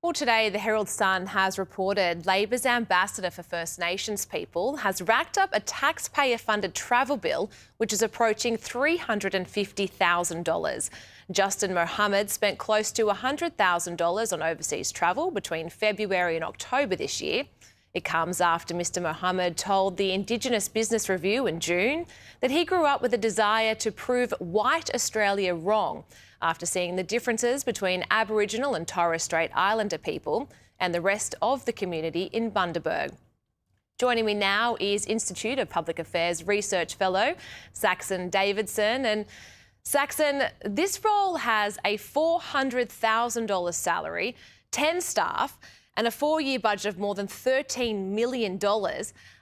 Well, today, the Herald Sun has reported Labor's ambassador for First Nations people has racked up a taxpayer-funded travel bill, which is approaching $350,000. Justin Mohamed spent close to $100,000 on overseas travel between February and October this year. It comes after Mr Mohamed told the Indigenous Business Review in June that he grew up with a desire to prove white Australia wrong after seeing the differences between Aboriginal and Torres Strait Islander people and the rest of the community in Bundaberg. Joining me now is Institute of Public Affairs Research Fellow Saxon Davidson. And Saxon, this role has a $400,000 salary, 10 staff, and a 4-year budget of more than $13 million.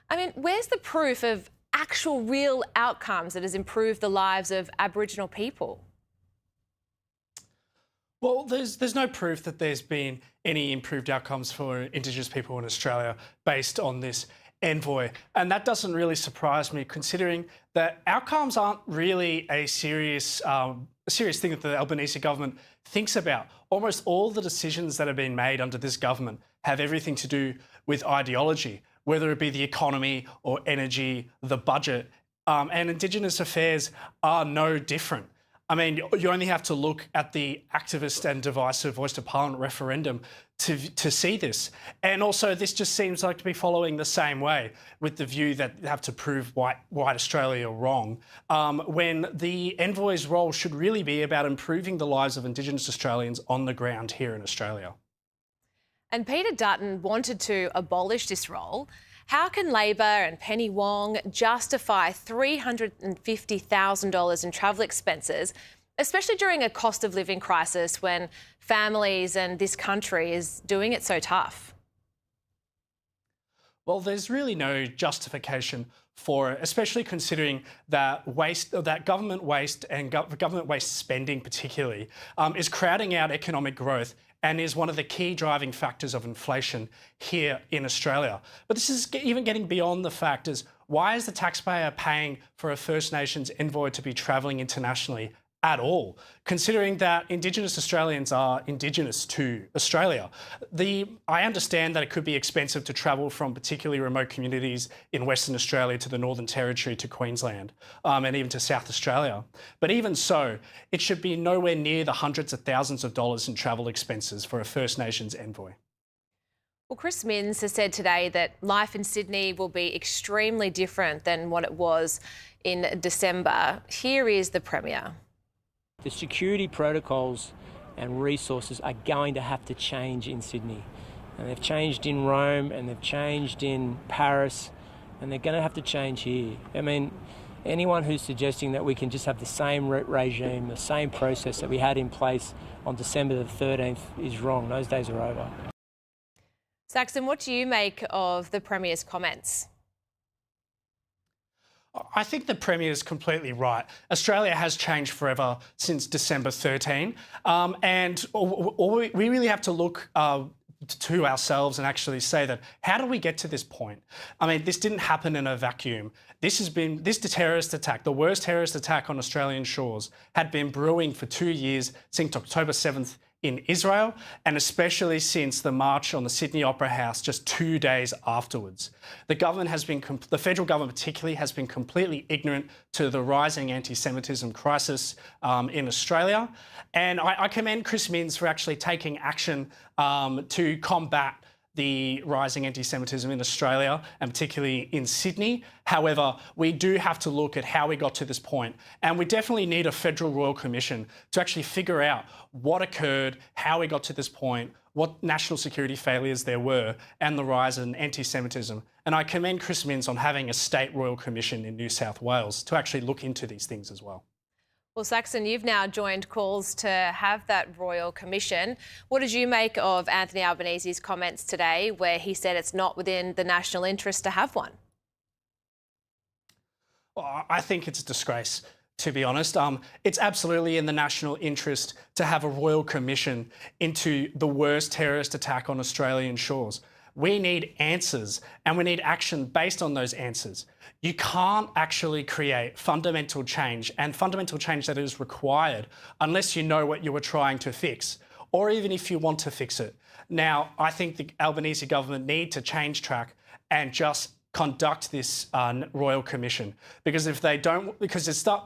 I mean, where's the proof of actual real outcomes that has improved the lives of Aboriginal people? Well, there's no proof that there's been any improved outcomes for Indigenous people in Australia based on this envoy. And that doesn't really surprise me, considering that outcomes aren't really a serious thing that the Albanese government thinks about. Almost all the decisions that have been made under this government have everything to do with ideology, whether it be the economy or energy, the budget, and Indigenous affairs are no different. I mean, you only have to look at the activist and divisive Voice to Parliament referendum to see this. And also, this just seems like to be following the same way, with the view that you have to prove white Australia wrong, when the envoy's role should really be about improving the lives of Indigenous Australians on the ground here in Australia. And Peter Dutton wanted to abolish this role. How can Labor and Penny Wong justify $350,000 in travel expenses, especially during a cost of living crisis when families and this country is doing it so tough? Well, there's really no justification for it, especially considering that government waste and government waste spending particularly is crowding out economic growth and is one of the key driving factors of inflation here in Australia. But this is even getting beyond the factors. Why is the taxpayer paying for a First Nations envoy to be travelling internationally at all, considering that Indigenous Australians are Indigenous to Australia? I understand that it could be expensive to travel from particularly remote communities in Western Australia to the Northern Territory to Queensland and even to South Australia. But even so, it should be nowhere near the hundreds of thousands of dollars in travel expenses for a First Nations envoy. Well, Chris Minns has said today that life in Sydney will be extremely different than what it was in December. Here is the Premier. The security protocols and resources are going to have to change in Sydney. And they've changed in Rome and they've changed in Paris and they're going to have to change here. I mean, anyone who's suggesting that we can just have the same regime, the same process that we had in place on December the 13th is wrong. Those days are over. Saxon, what do you make of the Premier's comments? I think the Premier is completely right. Australia has changed forever since December 13, and we really have to look to ourselves and actually say that, how did we get to this point? I mean, this didn't happen in a vacuum. This terrorist attack, the worst terrorist attack on Australian shores, had been brewing for 2 years since October 7th in Israel, and especially since the march on the Sydney Opera House just 2 days afterwards. The federal government particularly, has been completely ignorant to the rising anti-Semitism crisis in Australia. And I commend Chris Minns for actually taking action to combat the rising anti-Semitism in Australia and particularly in Sydney. However, we do have to look at how we got to this point, and we definitely need a federal royal commission to actually figure out what occurred, how we got to this point, what national security failures there were, and the rise in anti-Semitism. And I commend Chris Minns on having a state royal commission in New South Wales to actually look into these things as well. Well, Saxon, you've now joined calls to have that Royal Commission. What did you make of Anthony Albanese's comments today, where he said it's not within the national interest to have one? Well, I think it's a disgrace, to be honest. It's absolutely in the national interest to have a Royal Commission into the worst terrorist attack on Australian shores. We need answers, and we need action based on those answers. You can't actually create fundamental change, and fundamental change that is required, unless you know what you were trying to fix. or even if you want to fix it. Now, I think the Albanese government need to change track and just conduct this Royal Commission, because if they don't,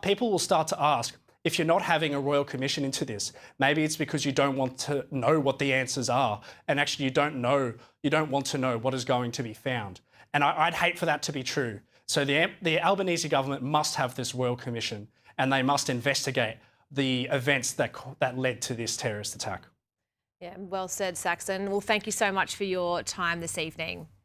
people will start to ask, if you're not having a Royal Commission into this, maybe it's because you don't want to know what the answers are, and actually you don't want to know what is going to be found. And I'd hate for that to be true. So the Albanese government must have this Royal Commission, and they must investigate the events that led to this terrorist attack. Yeah, well said, Saxon. Well, thank you so much for your time this evening.